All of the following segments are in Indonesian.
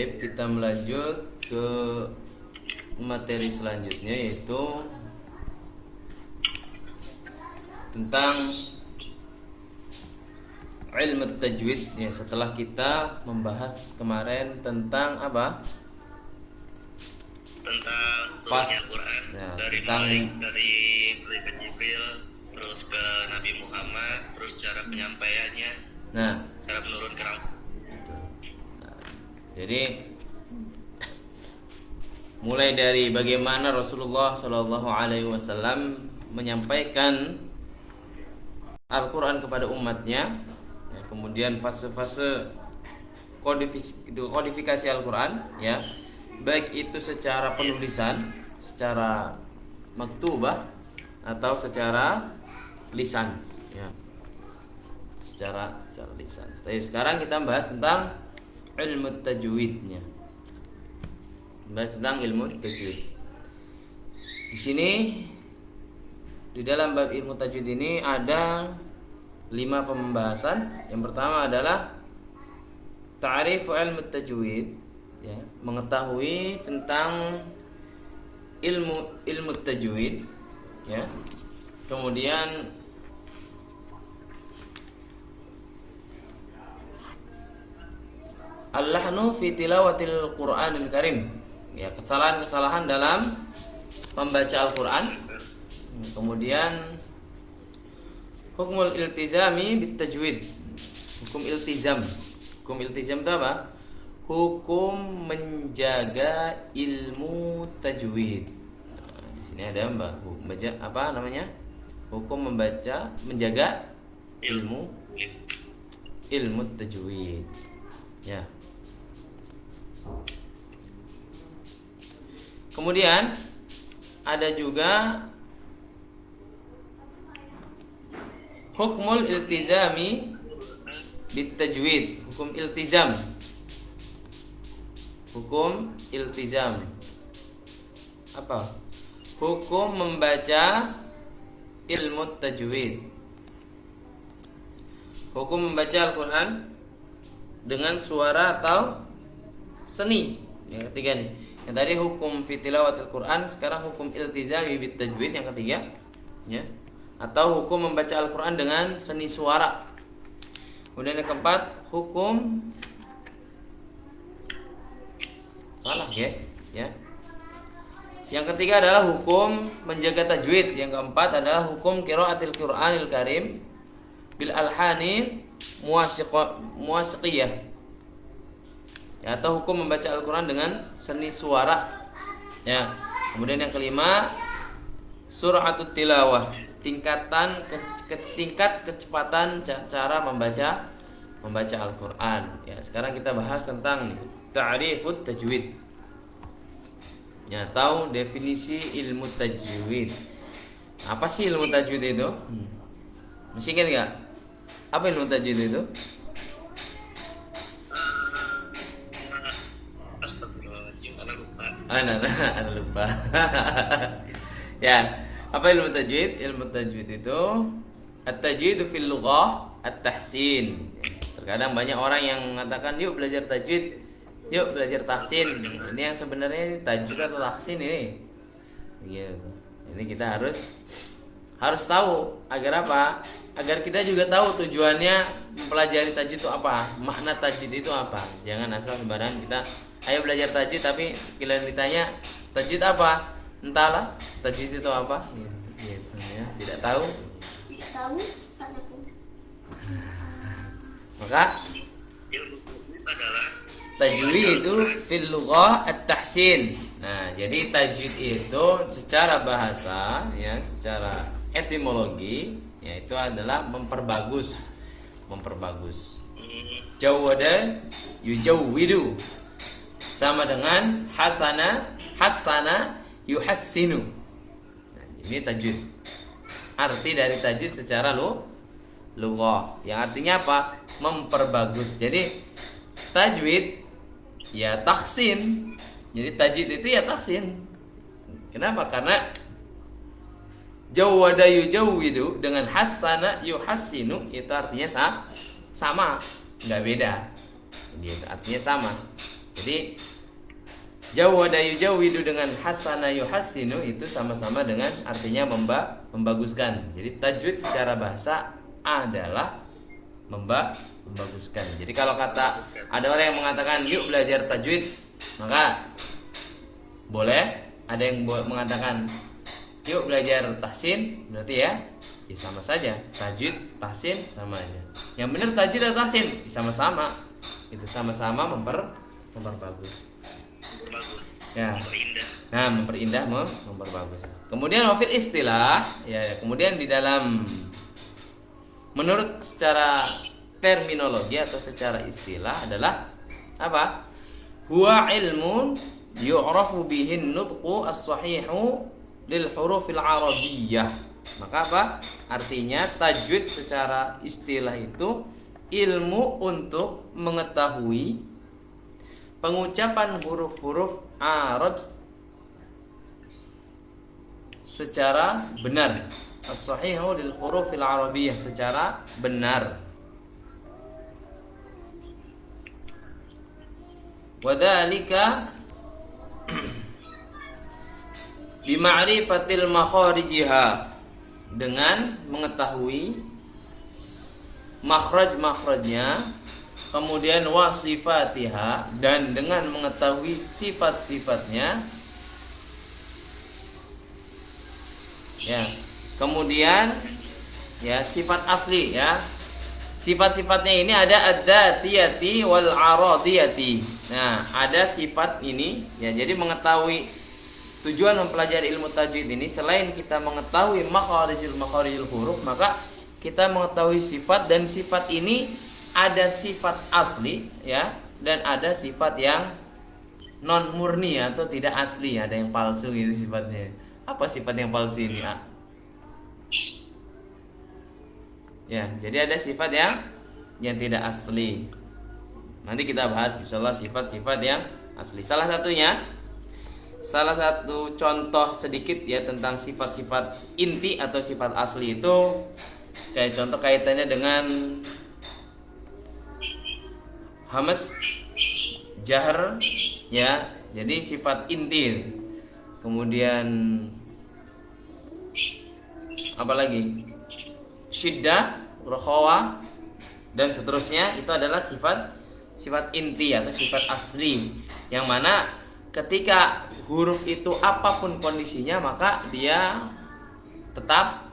Baik, kita melanjut ke materi selanjutnya, yaitu tentang ilmu tajwid ya. Setelah kita membahas kemarin tentang apa? Tentang Pas turunnya Quran ya, dari tentang dari malaikat Jibril terus ke Nabi Muhammad, terus cara penyampaiannya, nah, cara menurunkan gitu. Nah, jadi mulai dari bagaimana Rasulullah Shallallahu Alaihi Wasallam menyampaikan Al-Quran kepada umatnya, ya, kemudian fase-fase kodifikasi Al-Quran, ya, baik itu secara penulisan, secara maktubah, atau secara lisan, ya, secara lisan. Tapi sekarang kita bahas tentang ilmu tajwidnya. Bahas tentang ilmu tajwid. Di sini di dalam bab ilmu tajwid ini ada 5 pembahasan. Yang pertama adalah ta'rif ilmu tajwid, ya, mengetahui tentang ilmu tajwid, ya. Kemudian al-lahnu fi tilawatil Qur'anil Karim, ya, kesalahan-kesalahan dalam membaca Al-Qur'an. Kemudian hukmul iltizami bit tajwid, hukum iltizam. Hukum iltizam itu apa? Hukum menjaga ilmu tajwid. Nah, di sini ada membaca apa namanya? Hukum menjaga ilmu tajwid. Ya. Kemudian ada juga hukmul iltizami bit tajwid, hukum iltizam. Hukum iltizam apa? Hukum membaca ilmu tajwid. Hukum membaca Al-Quran dengan suara atau seni. Yang ketiga nih. Yang tadi hukum fi tilawatil Quran, sekarang hukum iltizami bit tajwid yang ketiga, ya. Atau hukum membaca Al-Quran dengan seni suara. Kemudian yang keempat, hukum salah ya. Yang ketiga adalah hukum menjaga tajwid. Yang keempat adalah hukum qiraatil Qur'anil Karim bil alhani muwasiqiyah, ya, atau hukum membaca Al-Quran dengan seni suara, ya. Kemudian yang kelima, suratut tilawah, tingkat kecepatan cara membaca Al-Quran, ya. Sekarang kita bahas tentang ta'rifut tajwid, ya, atau definisi ilmu tajwid. Apa sih ilmu tajwid itu? Masih ingat nggak? Apa ilmu tajwid itu? Astagfirullahaladzim, anak lupa. Anak lupa. Ya, apa ilmu tajwid? Ilmu tajwid itu at-tajwid fil lughah at-tahsin. Terkadang banyak orang yang mengatakan yuk belajar tajwid, yuk belajar tahsin. Ini yang sebenarnya tajwid atau tahsin ini. Gitu. Ini kita harus tahu agar apa? Agar kita juga tahu tujuannya mempelajari tajwid itu apa, makna tajwid itu apa. Jangan asal sembarangan kita ayo belajar tajwid tapi kalian ditanya tajwid apa? Entahlah tajwid itu apa. Gitu, ya. Tidak tahu. Maka Ilmu tajwid adalah tajwid itu fil lughah at-tahsin. Nah, jadi tajwid itu secara bahasa, ya, secara etimologi, yaitu adalah memperbagus. Jawwada yujawwidu, sama dengan hasana yuhassinu. Nah, ini tajwid. Arti dari tajwid secara lughah, yang artinya apa? Memperbagus. Jadi tajwid ya tahsin. Jadi tajwid itu ya tahsin. Kenapa? Karena jawwada yujawwidu dengan hasana yuhassinu itu artinya sama, nggak beda. Gitu, artinya sama. Jadi jawada yujawidu dengan hasana yuhassinu itu sama-sama dengan artinya membaguskan. Jadi tajwid secara bahasa adalah membaguskan. Jadi kalau kata ada orang yang mengatakan yuk belajar tajwid, maka boleh. Ada yang mengatakan yuk belajar tahsin, berarti ya sama saja. Tajwid, tahsin sama aja. Yang benar tajwid atau tahsin sama-sama. Itu sama-sama memperbagus. Bagus. Ya. Indah. Nah, memperbagus. Kemudian wafil istilah, ya, kemudian di dalam menurut secara terminologi atau secara istilah adalah apa? Huwa ilmun yu'rafu bihin nutqu as-sahihu lil hurufil arabiyyah. Maka apa? Artinya tajwid secara istilah itu ilmu untuk mengetahui pengucapan huruf-huruf Arab secara benar. As-sahihu lil hurufil arabiyyah, secara benar. Wadhalika bima'rifatil makharijiha, dengan mengetahui makhraj-makhrajnya, kemudian wasifatiha, dan dengan mengetahui sifat-sifatnya, ya, kemudian ya sifat asli, ya, sifat-sifatnya ini ada ad-datiyati wal aradiyati. Nah, ada sifat ini, ya, jadi mengetahui tujuan mempelajari ilmu tajwid ini, selain kita mengetahui makharijul huruf, maka kita mengetahui sifat, dan sifat ini ada sifat asli, ya, dan ada sifat yang non murni atau tidak asli, ada yang palsu gitu sifatnya. Apa sifat yang palsu ini? Ya, jadi ada sifat yang tidak asli. Nanti kita bahas insyaallah sifat-sifat yang asli. Salah satu contoh sedikit ya tentang sifat-sifat inti atau sifat asli itu, kayak contoh kaitannya dengan hamas, jahr, ya. Jadi sifat inti. Kemudian apa lagi? Syiddah, rakhawah, dan seterusnya, itu adalah sifat inti atau sifat asli, yang mana ketika huruf itu apapun kondisinya maka dia tetap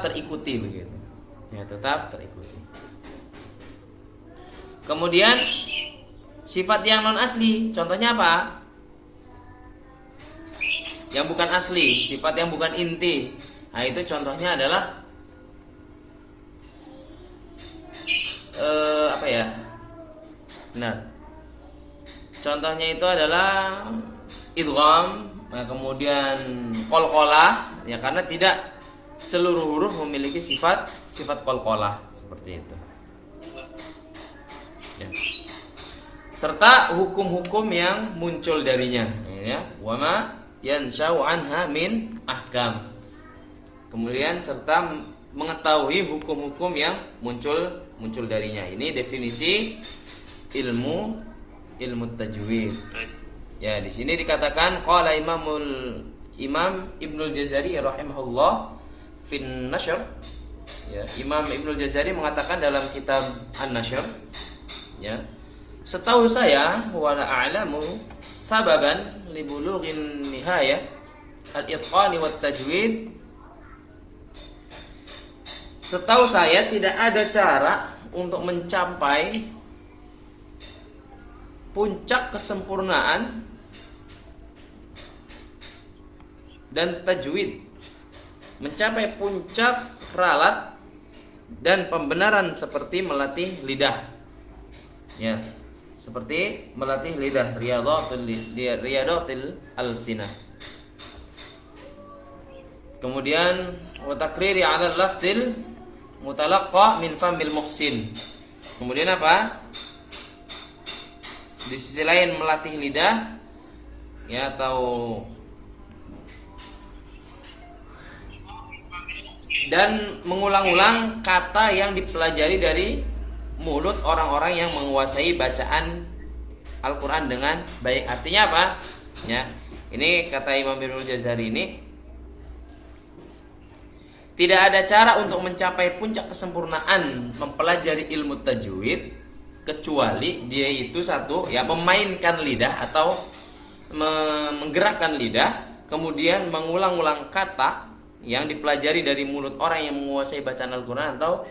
terikuti begitu. Ya, tetap terikuti. Kemudian sifat yang non asli, contohnya apa? Yang bukan asli, sifat yang bukan inti. Nah, itu contohnya adalah apa ya? Nah, contohnya itu adalah idgham, nah, kemudian qalqalah, ya, karena tidak seluruh huruf memiliki sifat qalqalah seperti itu. Ya. Serta hukum-hukum yang muncul darinya, ya, wama yansha'u anha min ahkam. Kemudian serta mengetahui hukum-hukum yang muncul darinya. Ini definisi ilmu tajwid. Ya, di sini dikatakan qala Imam Ibnul Jazari rahimahullah fin nashr. Ya, Imam Ibnul Jazari mengatakan dalam kitab An-Nashr, ya, setahu saya wala a'lamu sababan li bulughin nihayah al-itqan wat tajwid. Setahu saya tidak ada cara untuk mencapai puncak kesempurnaan dan tajwid, mencapai puncak ralat dan pembenaran seperti melatih lidah. Ya, seperti melatih lidah, riyadatul alsinah. Kemudian wa takriri 'ala lafzil mutalaqqa min famil muhsin. Kemudian apa? Di sisi lain melatih lidah, ya, atau dan mengulang-ulang kata yang dipelajari dari mulut orang-orang yang menguasai bacaan Al-Quran dengan baik. Artinya apa? Ya, ini kata Imam Ibnul Jazari ini, tidak ada cara untuk mencapai puncak kesempurnaan mempelajari ilmu tajwid kecuali dia itu satu, ya, memainkan lidah atau menggerakkan lidah, kemudian mengulang-ulang kata yang dipelajari dari mulut orang yang menguasai bacaan Al-Quran, atau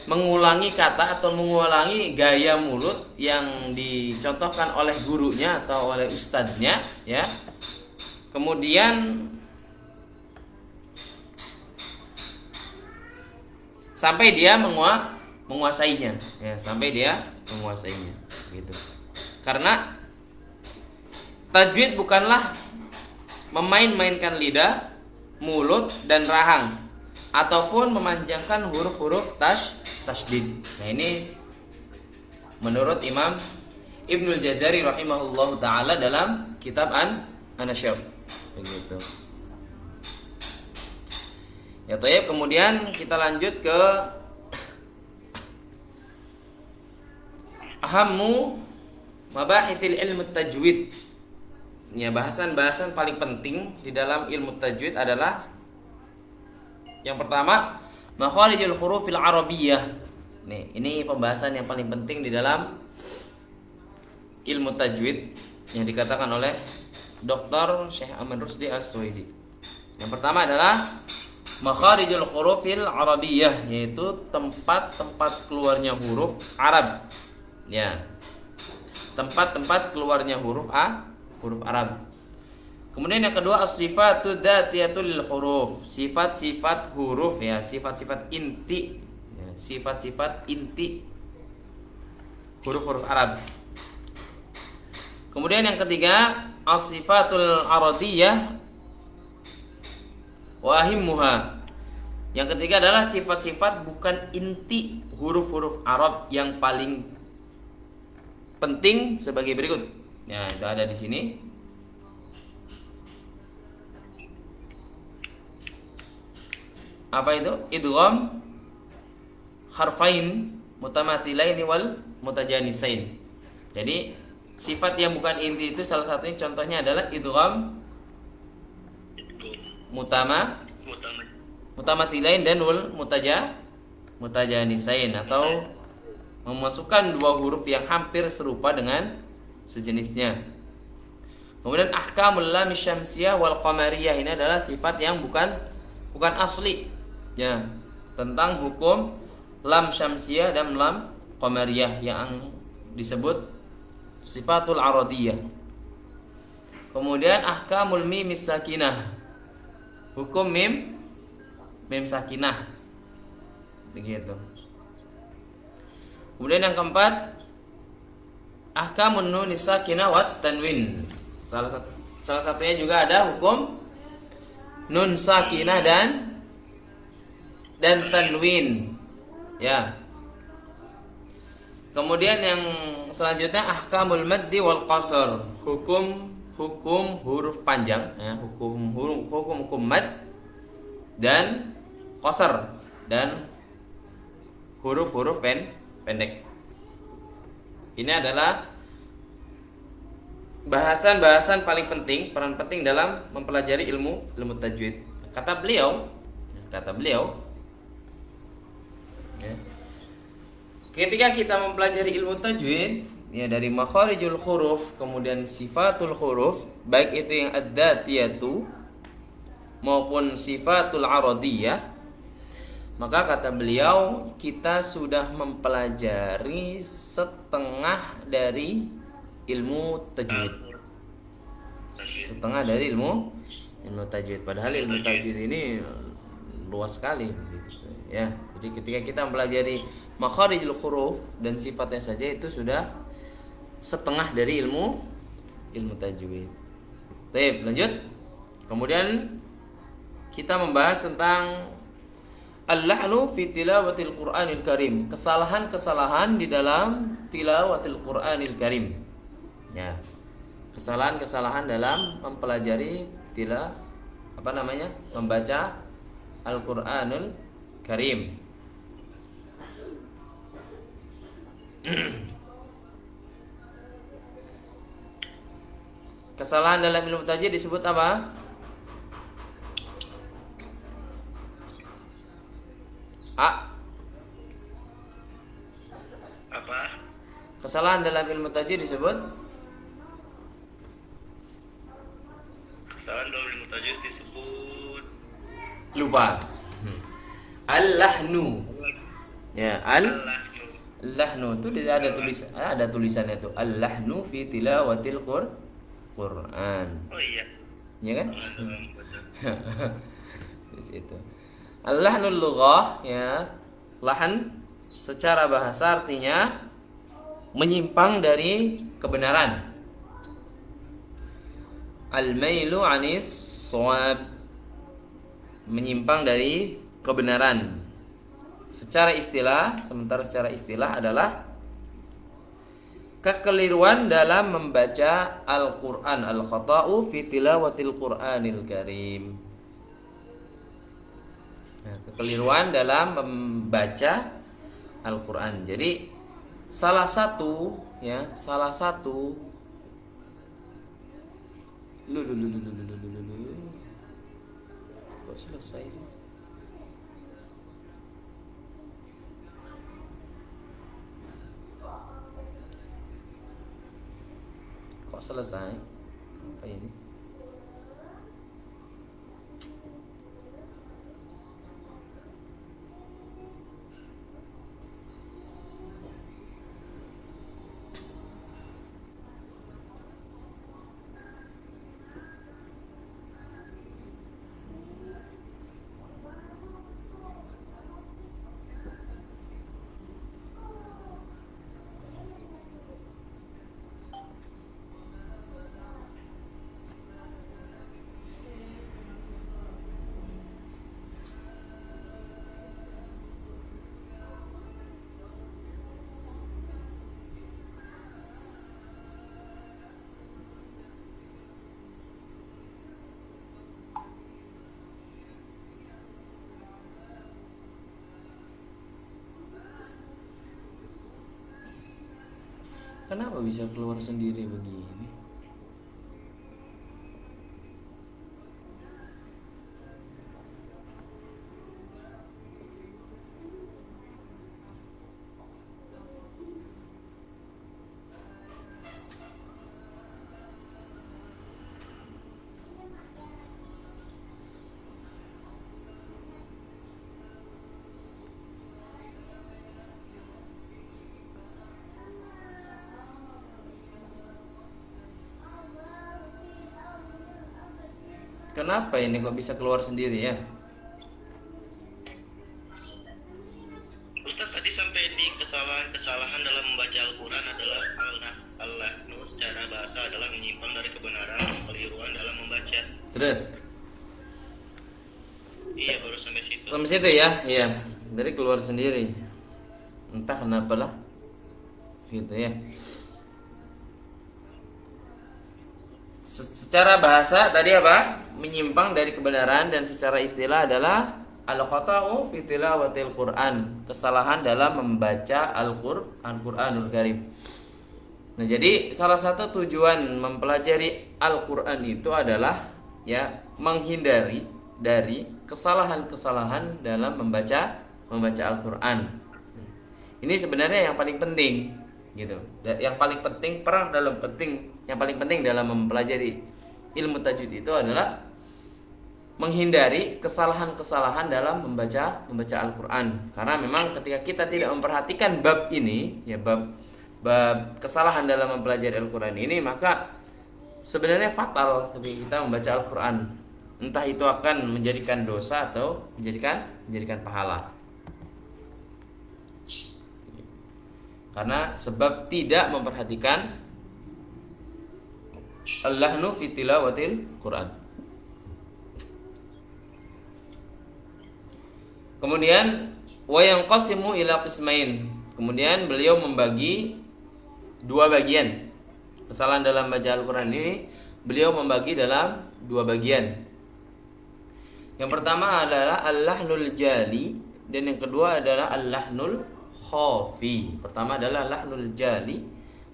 mengulangi kata atau mengulangi gaya mulut yang dicontohkan oleh gurunya atau oleh ustadznya, ya. Kemudian sampai dia menguasainya, ya, sampai dia menguasainya, gitu. Karena tajwid bukanlah memain-mainkan lidah, mulut dan rahang, ataupun memanjangkan huruf-huruf tasydid. Nah, ini menurut Imam Ibnul Jazari rahimahullahu taala dalam kitab An-Nasyr, begitu. Ya, toyib. Kemudian kita lanjut ke ahammu mabahithil ilmu tajwid. Ya, bahasan-bahasan paling penting di dalam ilmu tajwid adalah yang pertama, makharijul hurufil arabiyyah. Nih, ini pembahasan yang paling penting di dalam ilmu tajwid yang dikatakan oleh Dr. Syekh Aman Rusdi As-Suwaidi. Yang pertama adalah makharijul hurufil arabiyyah, yaitu tempat-tempat keluarnya huruf Arab. Ya. Tempat-tempat keluarnya huruf Arab. Kemudian yang kedua, as-sifatu dzatiyatul lil huruf, sifat-sifat huruf, ya, sifat-sifat inti, ya, sifat-sifat inti huruf-huruf Arab. Kemudian yang ketiga, as-sifatul aradiyah wa ahimmuha. Yang ketiga adalah sifat-sifat bukan inti huruf-huruf Arab yang paling penting sebagai berikut. Ya, itu ada di sini. Apa itu? Idgham harfain mutamathilaini wal mutajanisain. Jadi sifat yang bukan inti itu salah satunya contohnya adalah idgham mutamathilain dan wal mutajanisain, atau memasukkan dua huruf yang hampir serupa dengan sejenisnya. Kemudian ahkamul lam syamsiyah wal qamariyah, ini adalah sifat yang bukan asli, ya, tentang hukum lam syamsiyah dan lam qamariyah yang disebut sifatul aradiyah. Kemudian ahkamul mim sakinah, hukum mim sakinah, begitu. Kemudian yang keempat, ahkamun nun sakinah wat tanwin. Salah satunya juga ada hukum nun sakinah dan tanwin, ya. Kemudian yang selanjutnya ahkamul maddi wal qasr, hukum huruf panjang, ya, hukum mad dan qasr, dan huruf-huruf pendek. Ini adalah bahasan-bahasan paling penting, peran penting dalam mempelajari ilmu tajwid. Kata beliau, ya, ketika kita mempelajari ilmu tajwid, ya, dari makharijul huruf, kemudian sifatul huruf, baik itu yang ad-dzatiyatu maupun sifatul aradiyah, maka kata beliau kita sudah mempelajari setengah dari ilmu tajwid. Setengah dari ilmu tajwid. Padahal ilmu tajwid ini luas sekali, gitu, ya. Jadi ketika kita mempelajari makharijul huruf dan sifatnya saja itu sudah setengah dari ilmu tajwid. Baik, lanjut. Kemudian kita membahas tentang al-lahnu fi tilawatil Qur'anil Karim, kesalahan-kesalahan di dalam tilawatil Qur'anil Karim. Ya. Kesalahan-kesalahan dalam mempelajari membaca Al-Qur'anul Karim. Kesalahan dalam ilmu tajwid disebut apa? A. Apa? Kesalahan dalam ilmu tajwid disebut Kesalahan dalam ilmu tajwid disebut lupa. Al-lahnu. Ya, Allah. al-lahnu itu ada tulisannya tuh. Al-lahnu fi tilawatil Qur'an. Oh iya. Ya kan? Betul. Di situ. Al-lahnul lughah, ya. Lahan secara bahasa artinya menyimpang dari kebenaran. Al-mailu anis shawab, menyimpang dari kebenaran. Secara istilah adalah kekeliruan dalam membaca Al-Qur'an, al-khata'u fi tilawatil Qur'anil Karim. Nah, kekeliruan dalam membaca Al-Qur'an. Jadi salah satu kok selesai? Kok selesai? Apa ini? Kenapa bisa keluar sendiri begini? Kenapa ini kok bisa keluar sendiri ya? Ustaz tadi sampai di kesalahan dalam membaca Al-Quran adalah al-lahnu secara bahasa adalah menyimpang dari kebenaran, kekeliruan dalam membaca. Terus? Iya, baru sampai situ. Sampai situ ya? Iya. Dari keluar sendiri. Entah kenapa lah. Gitu ya. Secara bahasa tadi apa? Menyimpang dari kebenaran, dan secara istilah adalah al-khata'u fi tilawatil Qur'an, kesalahan dalam membaca Al-Qur'anul Karim. Nah, jadi salah satu tujuan mempelajari Al-Qur'an itu adalah ya menghindari dari kesalahan-kesalahan dalam membaca Al-Qur'an. Ini sebenarnya yang paling penting gitu. Yang paling penting dalam mempelajari ilmu tajwid itu adalah menghindari kesalahan-kesalahan dalam membaca Al-Qur'an. Karena memang ketika kita tidak memperhatikan bab ini, ya bab kesalahan dalam mempelajari Al-Qur'an ini, maka sebenarnya fatal ketika kita membaca Al-Qur'an. Entah itu akan menjadikan dosa atau menjadikan pahala. Karena sebab tidak memperhatikan al-lahnu fi tilawatil Qur'an. Kemudian wa yanqasimu ila qismain. Kemudian beliau membagi dua bagian. Kesalahan dalam baca Al-Qur'an ini beliau membagi dalam dua bagian. Yang pertama adalah al-lahnul jali dan yang kedua adalah al-lahnul khafi. Pertama adalah lahnul jali,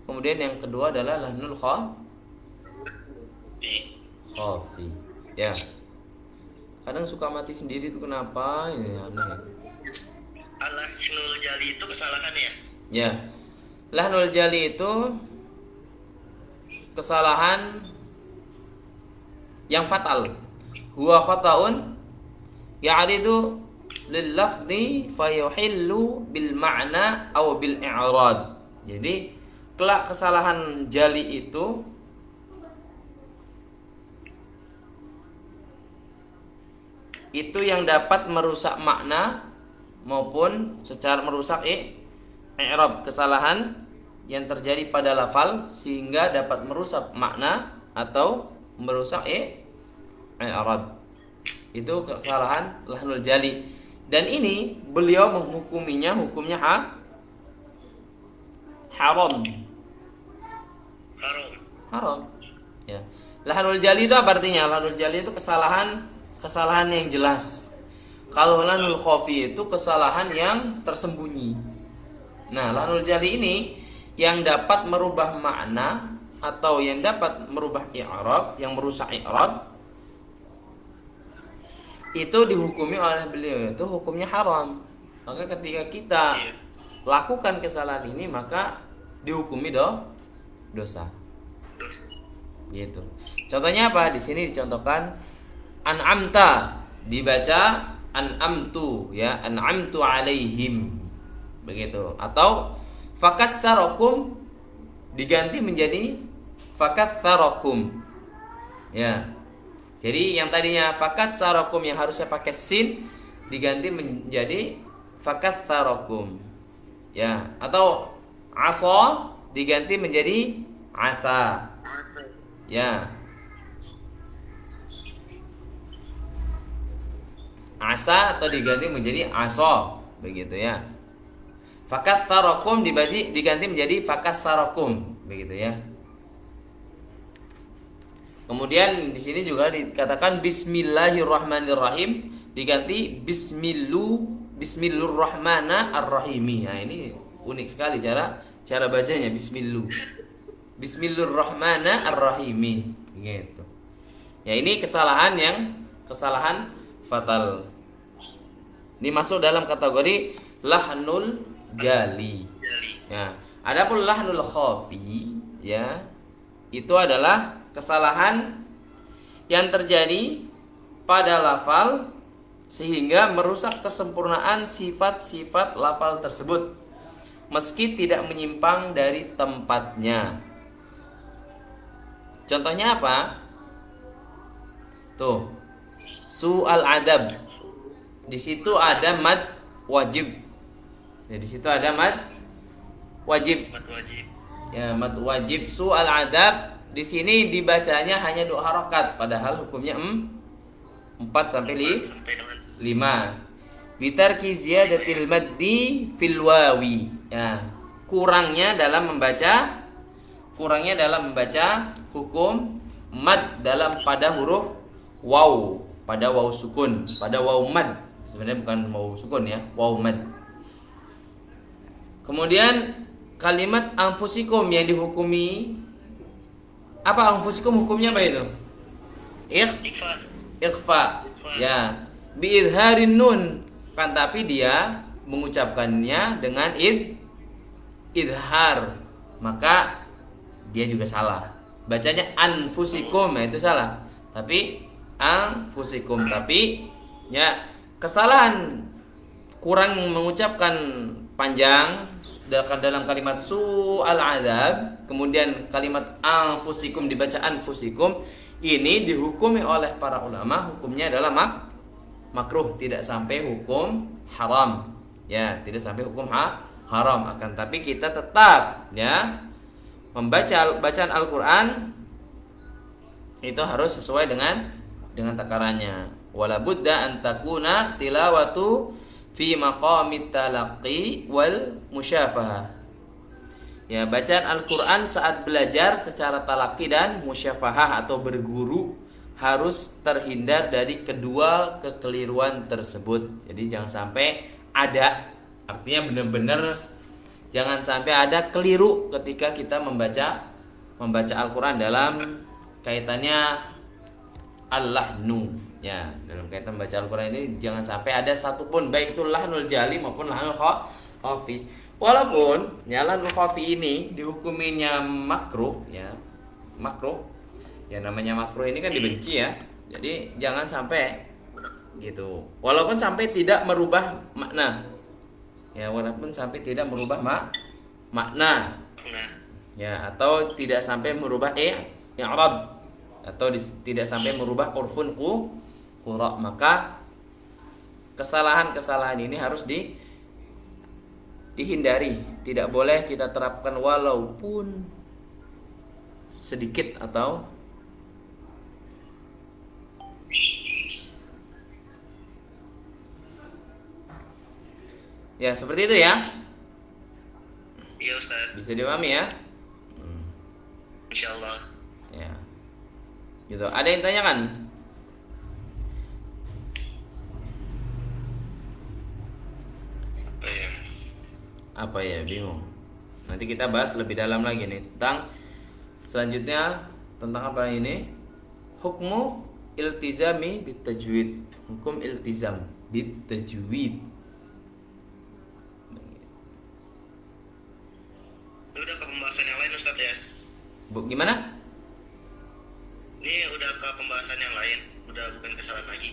kemudian yang kedua adalah lahnul khafi. Ya. Kadang suka mati sendiri itu kenapa? Ya, aneh. Al-lahnul jali itu kesalahan ya? Ya. Lahnul jali itu kesalahan yang fatal. Huwa khata'un ya'ridu lil lafzi fayuhillu bil ma'na aw bil i'rad. Jadi kelak kesalahan jali itu yang dapat merusak makna maupun secara merusak i'rab. Kesalahan yang terjadi pada lafal sehingga dapat merusak makna atau merusak i'rab. Itu kesalahan lahnul jali. Dan ini beliau menghukuminya hukumnya haram. Haram. Ya. Lahnul jali itu apa artinya? Lahnul jali itu kesalahan yang jelas. Kalau lahnul khafi itu kesalahan yang tersembunyi. Nah, lahnul jali ini yang dapat merubah makna atau yang dapat merubah i'rab, yang merusak i'rab, itu dihukumi oleh beliau itu hukumnya haram. Maka ketika kita lakukan kesalahan ini maka dihukumi dosa. Gitu. Contohnya apa? Di sini dicontohkan an'amta dibaca an'amtu, ya, an'amtu alaihim. Begitu. Atau fakassarakum diganti menjadi fakassarakum. Ya. Jadi yang tadinya fakassarakum yang harusnya pakai sin diganti menjadi fakassarakum. Ya, atau asa diganti menjadi asa. Ya. Asa atau diganti menjadi asa, begitu ya. Fakassarakum diganti menjadi fakassarakum, begitu ya. Kemudian di sini juga dikatakan bismillahirrahmanirrahim diganti bismillurrahmanirrahimi. Nah, ini unik sekali cara bacanya bismillurrahmanirrahimi gitu. Ya, ini kesalahan fatal. Ini masuk dalam kategori lahnul jali. Ya, adapun lahnul khafi ya, itu adalah kesalahan yang terjadi pada lafal sehingga merusak kesempurnaan sifat-sifat lafal tersebut meski tidak menyimpang dari tempatnya. Contohnya apa? Tuh, su'al adab. Di situ ada mad wajib. Ya, di situ ada mad wajib. Ya, mad wajib su'al adab. Di sini dibacanya hanya 2 harakat padahal hukumnya 4 sampai 5. Bitarki ziyadatil maddi fil wawi. Ya, kurangnya dalam membaca hukum mad pada huruf waw, pada waw sukun, pada waw mad. Sebenarnya bukan waw sukun ya, waw mad. Kemudian kalimat anfusikum yang dihukumi apa anfusikum hukumnya apa itu? Ikhfa. Ya. Bi idharin nun. Kan tapi dia mengucapkannya dengan idhar. Maka dia juga salah. Bacanya anfusikum, itu salah. Tapi anfusikum, tapi ya kesalahan kurang mengucapkan panjang dalam kalimat su'al adab, kemudian kalimat anfusikum dibaca anfusikum, ini dihukumi oleh para ulama hukumnya adalah makruh, tidak sampai hukum haram. Ya, tidak sampai hukum haram, akan tapi kita tetap ya membaca bacaan Al-Qur'an itu harus sesuai dengan takarannya. Wala budda an takuna tilawatu fi maqamit talaqqi wal musyafahah. Ya, bacaan Al-Qur'an saat belajar secara talaqi dan musyafahah atau berguru harus terhindar dari kedua kekeliruan tersebut. Jadi jangan sampai ada, artinya benar-benar jangan sampai ada keliru ketika kita membaca Al-Quran dalam kaitannya al-lahnu. Ya, dalam kaitan membaca Al-Quran ini jangan sampai ada satupun, baik itu lahnul jali maupun lahnul khafi. Walaupun ya lahnul khafi ini dihukuminya makruh, ya makruh. Ya namanya makruh ini kan dibenci ya. Jadi jangan sampai gitu. Walaupun sampai tidak merubah makna. Ya, walaupun sampai tidak merubah makna. Nah, Ya, atau tidak sampai merubah i'rab atau tidak sampai merubah urfun qura, maka kesalahan-kesalahan ini harus dihindari. Tidak boleh kita terapkan walaupun sedikit atau ya seperti itu ya. iya Ustaz. Bisa dipahami ya? Insyaallah. Ya. Gitu. Ada yang tanyakan? Apa ya? Apa ya? Bingung. Nanti kita bahas lebih dalam lagi nih tentang selanjutnya tentang apa ini? Hukmu iltizami bitajwid. Hukum iltizam bitajwid. Ini udah ke pembahasan yang lain Ustaz ya. Bu, gimana? Ini udah ke pembahasan yang lain, udah bukan kesalahan lagi.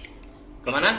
Kemana?